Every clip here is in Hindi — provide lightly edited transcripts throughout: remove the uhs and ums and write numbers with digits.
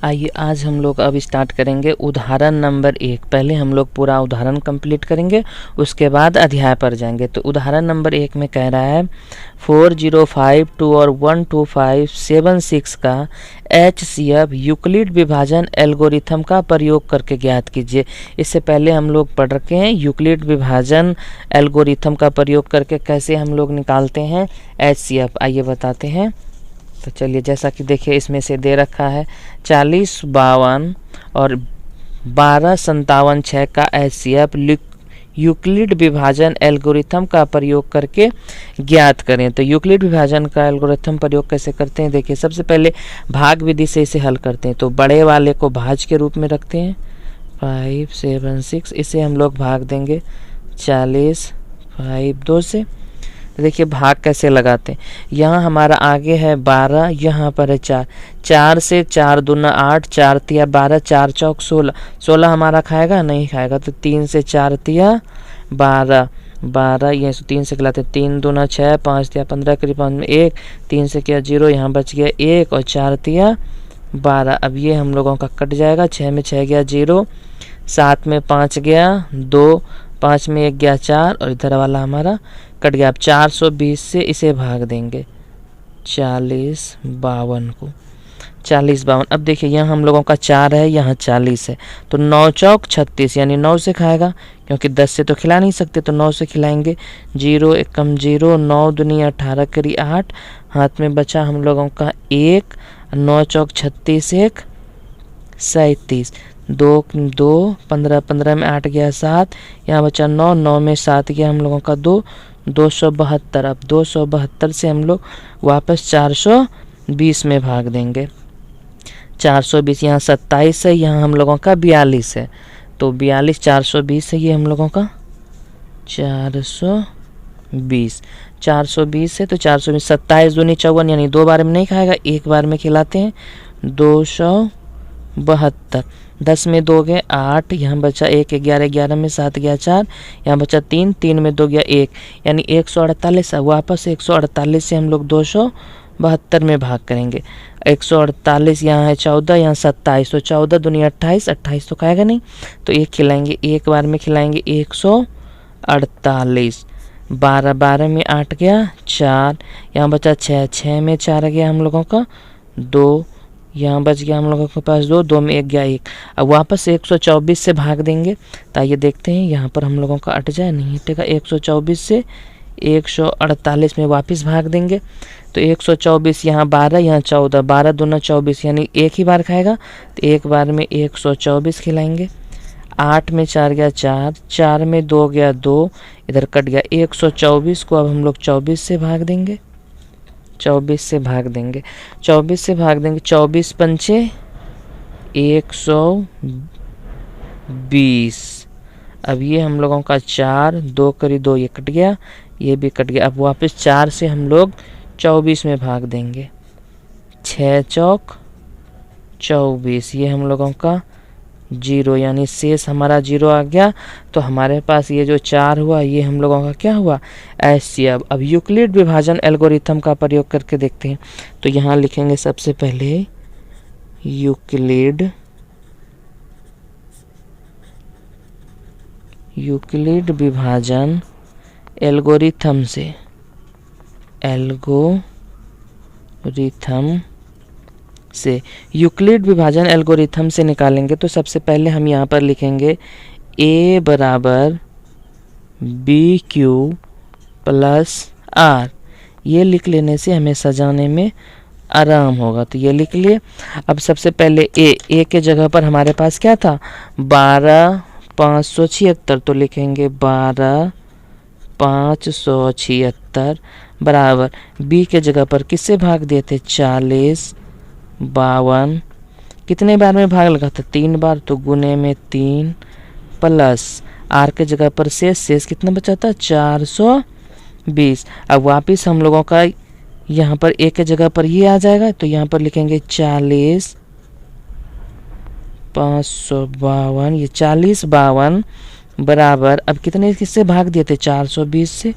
आइए आज हम लोग अब स्टार्ट करेंगे उदाहरण नंबर 1। पहले हम लोग पूरा उदाहरण कंप्लीट करेंगे, उसके बाद अध्याय पर जाएंगे। तो उदाहरण नंबर 1 में कह रहा है 4052 और 12576 का HCF यूक्लिड विभाजन एल्गोरिथम का प्रयोग करके ज्ञात कीजिए। इससे पहले हम लोग पढ़ रखे हैं यूक्लिड विभाजन एल्गोरिथम का प्रयोग करके कैसे हम लोग निकालते हैं HCF। आइए बताते हैं। तो चलिए, जैसा कि देखिए इसमें से दे रखा है 40 52 और 12 57 6 का HCF यूक्लिड विभाजन एल्गोरिथम का प्रयोग करके ज्ञात करें। तो यूक्लिड विभाजन का एल्गोरिथम प्रयोग कैसे करते हैं, देखिए सबसे पहले भाग विधि से इसे हल करते हैं। तो बड़े वाले को भाज्य के रूप में रखते हैं 5 7 6, इसे हम लोग भाग देंगे 40 5 2 से। तो देखिए भाग कैसे लगाते हैं, यहाँ हमारा आगे है 12, यहाँ पर है 4, 4 से 4 दूना 8, 4 तिया 12, 4 चौक 16, 16 हमारा खाएगा नहीं खाएगा। तो 3 से 4 तिया 12, 12 ये 3 से खिलाते 3 दूना 6, 5 तिया 15 करीब 5 में 1, 3 से किया 0, यहाँ बच गया 1 और 4 तिया 12। अब ये हम लोगों का कट जाएगा, 6 में 6 गया 0, 7 में 5 गया 2, 5 में 1 गया 4 और इधर वाला हमारा कट गया। अब 420 से इसे भाग देंगे 40 52 को, 40 52। अब देखिए यहाँ हम लोगों का 4 है, यहाँ 40 है, तो 9 चौक 36 यानी 9 से खाएगा, क्योंकि 10 से तो खिला नहीं सकते तो 9 से खिलाएंगे। 0 1 कम 0, 9 दुनिया 18 करी 8, हाथ में बचा हम लोगों का 1, 9 चौक 36 1 37, 2 2 15 15 में 8 गया 7, यहाँ बचा 9, 9 में 7 गया हम लोगों का 2, 272। अब 272 से हम लोग वापस 420 में भाग देंगे। 420 यहाँ 27 है, यहाँ हम लोगों का 42 है, तो 42 420 है, ये हम लोगों का 420 420 है। तो 420 27 दूनी 54 यानी 2 बार में नहीं खाएगा, 1 बार में खिलाते हैं 272। 10 में 2 गए 8, यहाँ बचा 1, 11 11 में 7 गया 4, यहाँ बचा 3, 3 में 2 गया 1 यानी 148। वापस 148 से हम लोग 272 में भाग करेंगे। 148 यहाँ है 14, यहाँ 27, तो 14 दुनिया 28, 28 तो खाएगा नहीं तो 1 खिलाएंगे, 1 बार में खिलाएंगे 148। 12 12 में 8 गया 4, यहाँ बचा 6, 6 में 4 गया हम लोगों का 2, यहाँ बच गया हम लोगों के पास 2, 2 में 1 गया 1। अब वापस 124 से भाग देंगे। तो आइए देखते हैं यहाँ पर हम लोगों का अट जाए, नहीं हटेगा। 124 से 148 में वापस भाग देंगे। तो 124 यहाँ 12, यहाँ 14, 12 दूना 24 यानी 1 ही बार खाएगा, तो 1 बार में 124 खिलाएंगे। 8 में 4 गया 4, 4 में 2 गया 2, इधर कट गया 124 को अब हम लोग 24 से भाग देंगे। 24 से भाग देंगे, 24 से भाग देंगे, 24 पंचे 120। अब ये हम लोगों का 4, 2 करी 2, ये कट गया, ये भी कट गया। अब वापस 4 से हम लोग 24 में भाग देंगे। 6 चौक 24, ये हम लोगों का 0 यानी शेष हमारा 0 आ गया। तो हमारे पास ये जो 4 हुआ ये हम लोगों का क्या हुआ HCF। अब यूक्लिड विभाजन एल्गोरिथम का प्रयोग करके देखते हैं। तो यहाँ लिखेंगे सबसे पहले यूक्लिड विभाजन एल्गोरिथम से यूक्लिड विभाजन एल्गोरिथम से निकालेंगे। तो सबसे पहले हम यहाँ पर लिखेंगे A बराबर BQ प्लस R। ये लिख लेने से हमें सजाने में आराम होगा, तो ये लिख लिए। अब सबसे पहले A के जगह पर हमारे पास क्या था 12 576, तो लिखेंगे 12 576 बराबर B के जगह पर किससे भाग दिए थे 40 52, कितने बार में भाग लगा था 3 बार, तो गुने में 3 प्लस R के जगह पर शेष कितना बचा था 420। अब वापिस हम लोगों का यहाँ पर A के जगह पर ये आ जाएगा, तो यहाँ पर लिखेंगे 40 552, ये 40 52 बराबर अब कितने किससे भाग दिए थे 420 से,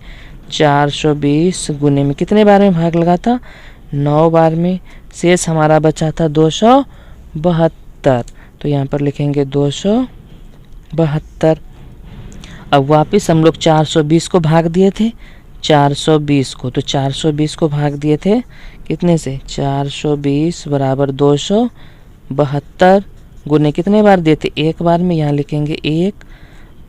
420 गुने में कितने बार में भाग लगा था 9 बार में, शेष हमारा बचा था 272। तो यहाँ पर लिखेंगे 272। अब वापस हम लोग 420 को भाग दिए थे, 420 को, तो 420 को भाग दिए थे कितने से, 420 बराबर 272 गुने कितने बार दिए थे, एक बार में। यहाँ लिखेंगे 1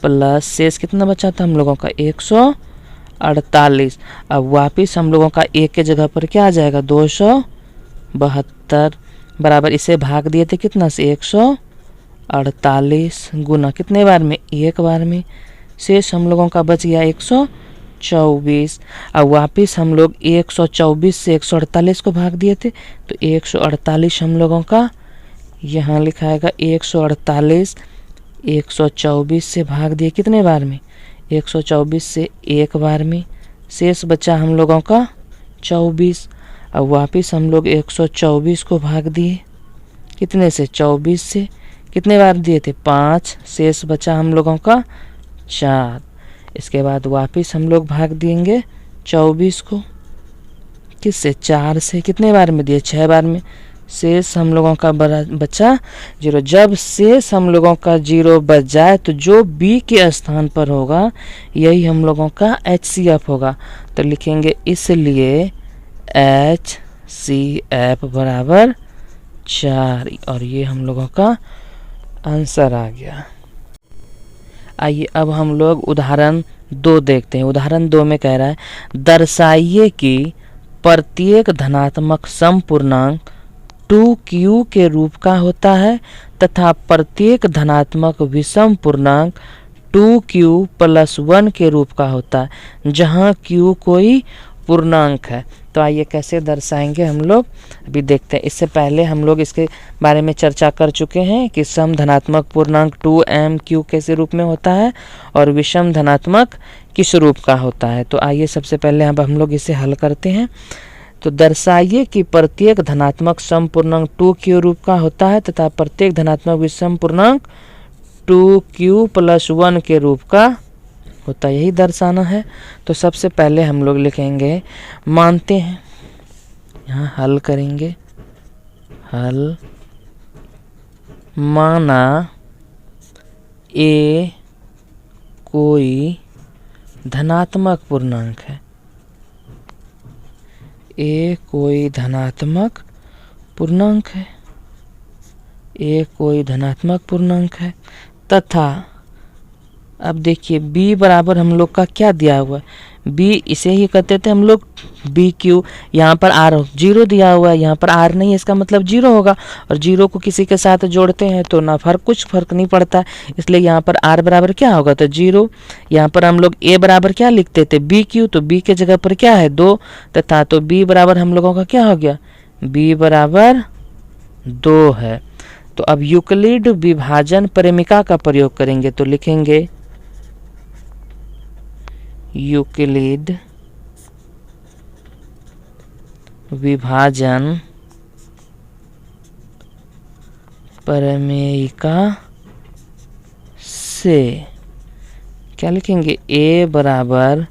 प्लस शेष कितना बचा था हम लोगों का 148। अब वापस हम लोगों का एक के जगह पर क्या आ जाएगा 272 बराबर इसे भाग दिए थे कितना से 148 गुना कितने बार में, एक बार में। शेष हम लोगों का बच गया 124। अब वापस हम लोग 124 से 148 को भाग दिए थे, तो 148 हम लोगों का यहाँ लिखाएगा 148 124 से भाग दिए कितने बार में, 124 से एक बार में। शेष बचा हम लोगों का 24। अब वापस हम लोग 124 को भाग दिए कितने से, 24 से, कितने बार दिए थे 5। शेष बचा हम लोगों का 4। इसके बाद वापस हम लोग भाग देंगे 24 को किससे, 4 से, कितने बार में दिए 6 बार में। शेष हम लोगों का बचा 0। जब शेष हम लोगों का 0 बच जाए तो जो b के स्थान पर होगा यही हम लोगों का HCF होगा। तो लिखेंगे इसलिए HCF बराबर 4 और ये हम लोगों का आंसर आ गया। आइए अब हम लोग उदाहरण 2 देखते हैं। उदाहरण 2 में कह रहा है दर्शाइए कि प्रत्येक धनात्मक समपूर्णांक 2q के रूप का होता है तथा प्रत्येक धनात्मक विषम पूर्णांक 2q + 1 के रूप का होता है जहाँ q कोई पूर्णांक है। तो आइए कैसे दर्शाएंगे हम लोग अभी देखते हैं। इससे पहले हम लोग इसके बारे में चर्चा कर चुके हैं कि सम धनात्मक पूर्णांक 2m q कैसे रूप में होता है और विषम धनात्मक किस रूप का होता है। तो आइए सबसे पहले अब हम लोग इसे हल करते हैं। तो दर्शाइए कि प्रत्येक धनात्मक सम पूर्णांक 2q रूप का होता है तथा प्रत्येक धनात्मक विषम पूर्णांक 2q + 1 के रूप का होता है, यही दर्शाना है। तो सबसे पहले हम लोग लिखेंगे मानते हैं, यहाँ हल करेंगे, हल माना a कोई धनात्मक पूर्णांक है, a कोई धनात्मक पूर्णांक है, a कोई धनात्मक पूर्णांक है तथा अब देखिए b बराबर हम लोग का क्या दिया हुआ है, b इसे ही कहते थे हम लोग BQ। यहाँ पर r 0 दिया हुआ है, यहाँ पर r नहीं है, इसका मतलब 0 होगा और 0 को किसी के साथ जोड़ते हैं तो ना कुछ फर्क नहीं पड़ता है, इसलिए यहाँ पर r बराबर क्या होगा तो 0। यहाँ पर हम लोग a बराबर क्या लिखते थे BQ, तो b के जगह पर क्या है 2 तथा, तो b बराबर हम लोगों का क्या हो गया, b बराबर 2 है। तो अब यूक्लिड विभाजन परिमिका का प्रयोग करेंगे। तो लिखेंगे यूक्लिड विभाजन परिमेयिका से क्या लिखेंगे, a बराबर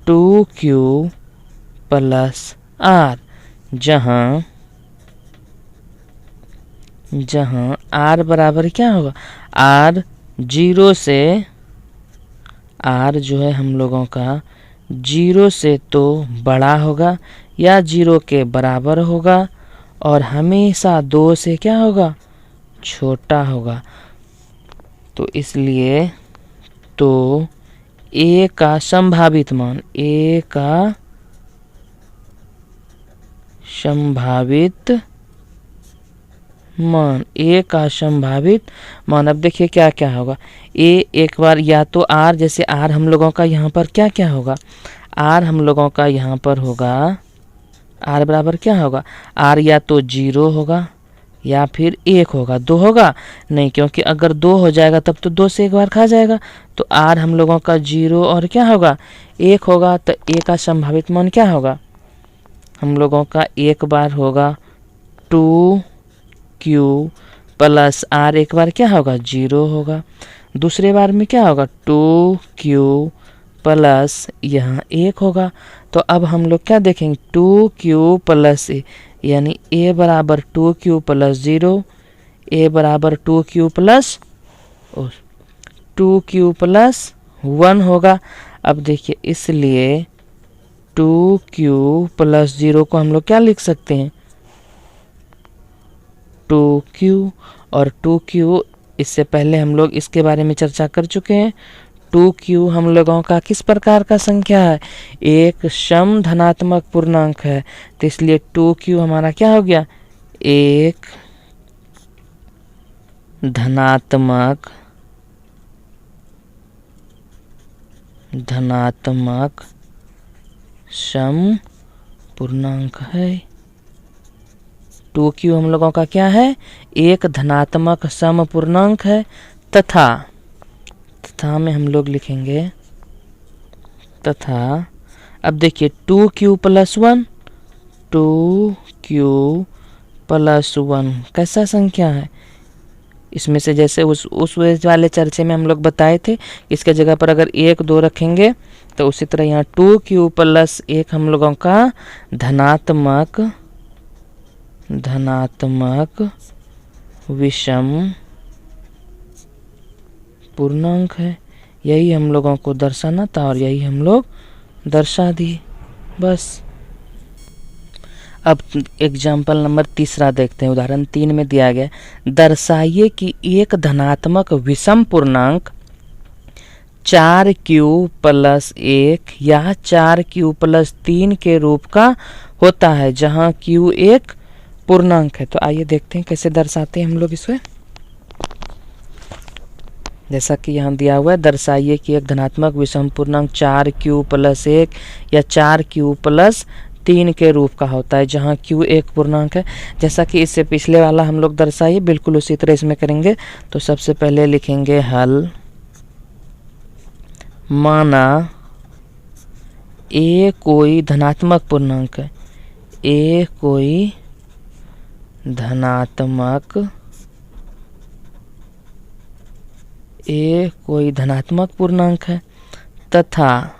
2q + r जहाँ r बराबर क्या होगा, r 0 से, r जो है हम लोगों का 0 से तो बड़ा होगा या 0 के बराबर होगा और हमेशा 2 से क्या होगा, छोटा होगा। तो इसलिए तो a का संभावित मान, a का संभावित मान, a का संभावित मान। अब देखिए क्या क्या होगा, a एक बार या तो r, जैसे r हम लोगों का यहाँ पर क्या क्या होगा, r हम लोगों का यहाँ पर होगा, r बराबर क्या होगा, r या तो 0 होगा या फिर 1 होगा, 2 होगा नहीं, क्योंकि अगर 2 हो जाएगा तब तो 2 से एक बार खा जाएगा। तो r हम लोगों का 0 और क्या होगा 1 होगा। तो a का संभावित मान क्या होगा, हम लोगों का एक बार होगा 2q + r, एक बार क्या होगा 0 होगा, दूसरे बार में क्या होगा 2q + यहाँ 1 होगा। तो अब हम लोग क्या देखेंगे 2q + a, यानी a बराबर 2q + 0 a बराबर 2q प्लस 1 होगा। अब देखिए इसलिए 2q प्लस 0 को हम लोग क्या लिख सकते हैं, 2q। और 2q इससे पहले हम लोग इसके बारे में चर्चा कर चुके हैं। 2q हम लोगों का किस प्रकार का संख्या है, एक सम धनात्मक पूर्णांक है, तो इसलिए 2q हमारा क्या हो गया, एक धनात्मक सम पूर्णांक है। 2q हम लोगों का क्या है, एक धनात्मक सम पूर्णांक है। तथा में हम लोग लिखेंगे तथा। अब देखिए 2q प्लस 1, 2q प्लस 1 कैसा संख्या है, इसमें से जैसे उस वाले चर्चे में हम लोग बताए थे, इसके जगह पर अगर 1 2 रखेंगे तो उसी तरह यहाँ 2q प्लस 1 हम लोगों का धनात्मक विषम पूर्णांक है। यही हम लोगों को दर्शाना था और यही हम लोग दर्शा दिए बस। अब एग्जाम्पल नंबर 3 देखते हैं। उदाहरण 3 में दिया गया, दर्शाइए कि एक धनात्मक विषम पूर्णांक 4q प्लस 1 या 4q प्लस 3 के रूप का होता है जहां q एक पूर्णांक है। तो आइए देखते हैं कैसे दर्शाते हैं हम लोग इसे। जैसा कि यहाँ दिया हुआ है, दर्शाइए कि एक धनात्मक विषम पूर्णांक 4q प्लस 1 या 4q प्लस 3 के रूप का होता है जहाँ q एक पूर्णांक है। जैसा कि इससे पिछले वाला हम लोग दर्शाइए, बिल्कुल उसी तरह इसमें करेंगे। तो सबसे पहले लिखेंगे हल। माना a कोई धनात्मक पूर्णांक है, a कोई धनात्मक पूर्णांक है तथा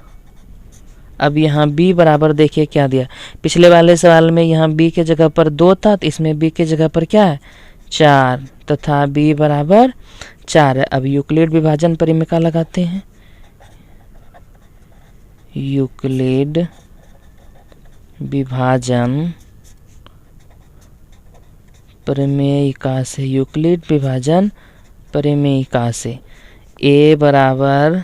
अब यहाँ b बराबर देखिए क्या दिया, पिछले वाले सवाल में यहाँ b के जगह पर 2 था, तो इसमें b के जगह पर क्या है 4 तथा b बराबर 4 है। अब यूक्लिड विभाजन परिमेय लगाते हैं। यूक्लिड विभाजन प्रमेयिका से a बराबर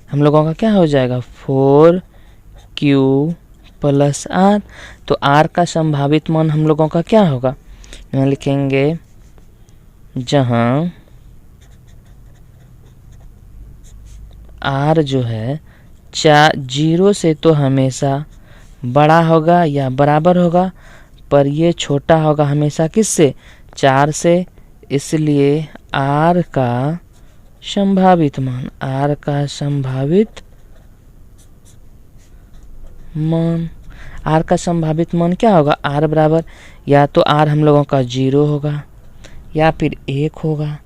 हम लोगों का क्या हो जाएगा 4q प्लस r। तो r का संभावित मान हम लोगों का क्या होगा, यहाँ लिखेंगे जहाँ r जो है 0 से तो हमेशा बड़ा होगा या बराबर होगा, पर ये छोटा होगा हमेशा किससे 4 से। इसलिए r का संभावित मान क्या होगा, r बराबर या तो r हम लोगों का 0 होगा या फिर 1 होगा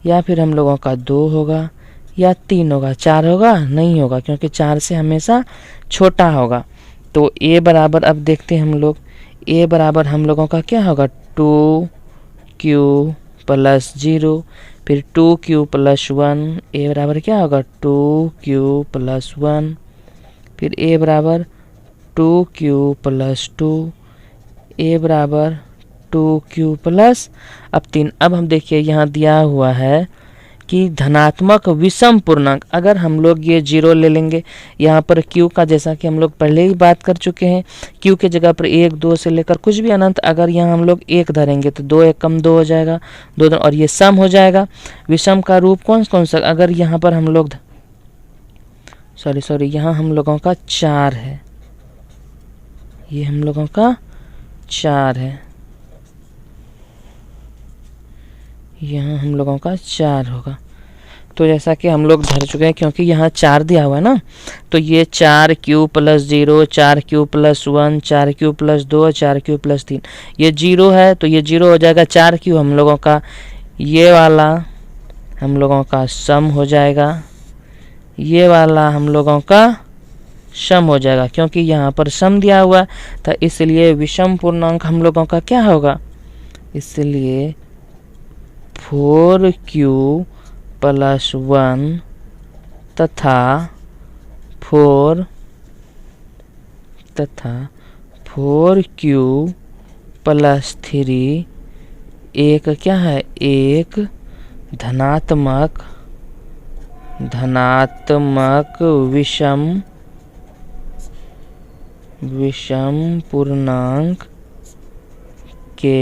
या फिर हम लोगों का 2 होगा या 3 होगा। 4 होगा नहीं होगा, क्योंकि 4 से हमेशा छोटा होगा। तो a बराबर अब देखते हैं हम लोग, a बराबर हम लोगों का क्या होगा 2q प्लस 0, फिर 2q प्लस 1, a बराबर क्या होगा 2q प्लस 1, फिर a बराबर 2q प्लस 2, a बराबर 2q प्लस अब 3। अब हम देखिए यहाँ दिया हुआ है कि धनात्मक विषम पूर्णांक, अगर हम लोग ये 0 ले लेंगे यहाँ पर q का, जैसा कि हम लोग पहले ही बात कर चुके हैं, q के जगह पर 1 2 से लेकर कुछ भी अनंत, अगर यहाँ हम लोग 1 धरेंगे तो 2 1 कम 2 हो जाएगा, 2 और ये सम हो जाएगा। विषम का रूप कौन सा, अगर यहाँ पर हम लोग सॉरी यहाँ हम लोगों का 4 है, ये हम लोगों का 4 है, यहाँ हम लोगों का 4 होगा। तो जैसा कि हम लोग धर चुके हैं, क्योंकि यहाँ 4 दिया हुआ है ना, तो ये 4q plus 0, 4q plus 1, 4q plus 2, 4q plus 3, ये 0 है तो ये 0 हो जाएगा। 4q हम लोगों का ये वाला हम लोगों का सम हो जाएगा, ये वाला हम लोगों का सम हो जाएगा, क्योंकि यहाँ पर सम दिया हुआ था, इसलिए विषम पूर्णांक हम लोगों का क्या होगा, इसलिए 4Q + 1 तथा 4Q + 3 एक क्या है, एक धनात्मक विषम पूर्णांक के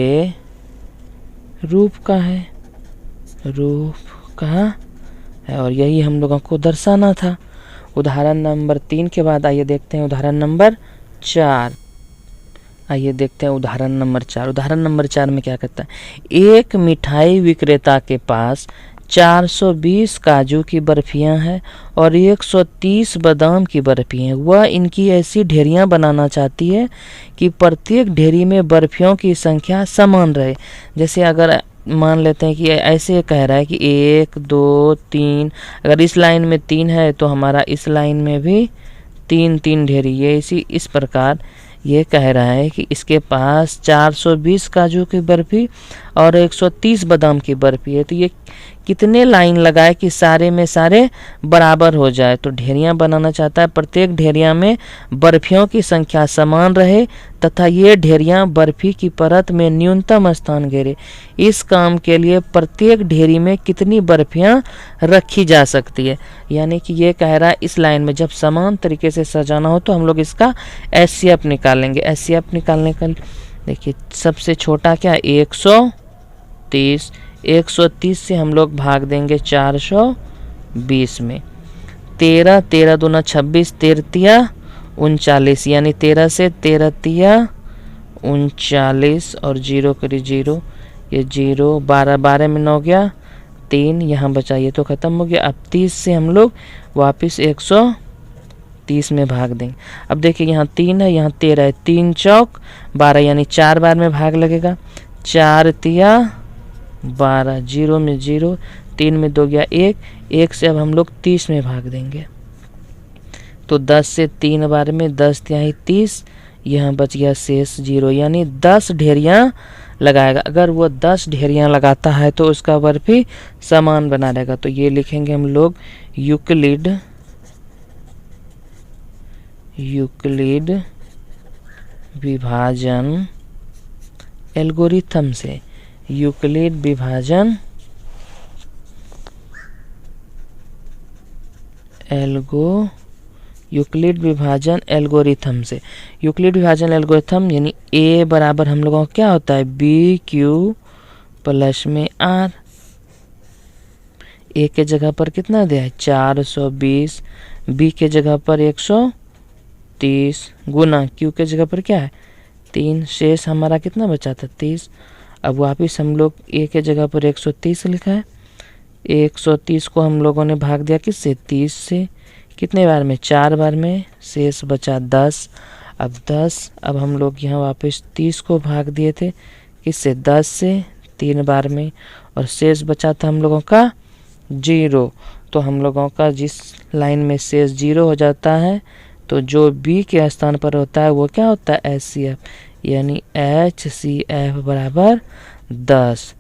रूप का है, और यही हम लोगों को दर्शाना था। उदाहरण नंबर 3 के बाद आइए देखते हैं उदाहरण नंबर 4। उदाहरण नंबर 4 में क्या कहता है, एक मिठाई विक्रेता के पास 420 काजू की बर्फियां हैं और 130 बादाम की बर्फी हैं। वह इनकी ऐसी ढेरियां बनाना चाहती है कि प्रत्येक ढेरी में बर्फियों की संख्या समान रहे। जैसे अगर मान लेते हैं कि ऐसे कह रहा है कि 1 2 3, अगर इस लाइन में 3 है तो हमारा इस लाइन में भी 3 ढेरी, ये इस प्रकार ये कह रहा है कि इसके पास 420 काजू की बर्फी और 130 बादाम की बर्फी है। तो ये कितने लाइन लगाए कि सारे में सारे बराबर हो जाए। तो ढेरियां बनाना चाहता है, प्रत्येक ढेरियां में बर्फियों की संख्या समान रहे तथा ये ढेरियां बर्फी की परत में न्यूनतम स्थान घेरे। इस काम के लिए प्रत्येक ढेरी में कितनी बर्फियां रखी जा सकती है। यानी कि ये कह रहा है इस लाइन में जब समान तरीके से सजाना हो तो हम लोग इसका एचसीएफ निकालेंगे। एचसीएफ निकालने का देखिए सबसे छोटा क्या, 130। 130 से हम लोग भाग देंगे 420 में। 13 13 दूना 26, 13 39, यानी 13 से 13 39 और 0 करी 0, ये 0 12 12 में 9 गया 3, यहाँ बचाइए तो ख़त्म हो गया। अब 30 से हम लोग वापस 130 में भाग देंगे। अब देखिए यहाँ 3 है, यहाँ 13 है, 3 चौक 12, यानी 4 बार में भाग लगेगा। 4 तिया 12, 0 में 0, 3 में 2 गया 1, 1 से अब हम लोग 30 में भाग देंगे। तो 10 से 3 बार में 10 तिहाई 30, यहाँ बच गया शेष 0, यानी 10 ढेरियाँ लगाएगा। अगर वो 10 ढेरियाँ लगाता है तो उसका बर्फी समान बना रहेगा। तो ये लिखेंगे हम लोग यूक्लिड विभाजन एल्गोरिथम से, यूक्लिड विभाजन एल्गोरिथम से। यूक्लिड विभाजन एल्गोरिथम यानी a बराबर हम लोगों को क्या होता है, बी क्यू प्लस में r। a के जगह पर कितना दिया है 420, b के जगह पर 130 गुना q के जगह पर क्या है 3, शेष हमारा कितना बचा था 30। अब वापिस हम लोग a के जगह पर 130 लिखा है, 130 को हम लोगों ने भाग दिया किससे 30 से, कितने बार में 4 बार में, शेष बचा 10। अब 10, अब हम लोग यहाँ वापस 30 को भाग दिए थे किससे 10 से 3 बार में, और शेष बचा था हम लोगों का 0। तो हम लोगों का जिस लाइन में शेष 0 हो जाता है तो जो b के स्थान पर होता है वो क्या होता है HCF, यानी HCF बराबर 10।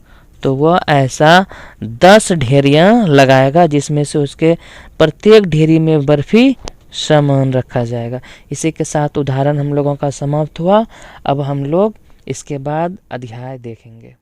तो वह ऐसा 10 ढेरियाँ लगाएगा जिसमें से उसके प्रत्येक ढेरी में बर्फी समान रखा जाएगा। इसी के साथ उदाहरण हम लोगों का समाप्त हुआ। अब हम लोग इसके बाद अध्याय देखेंगे।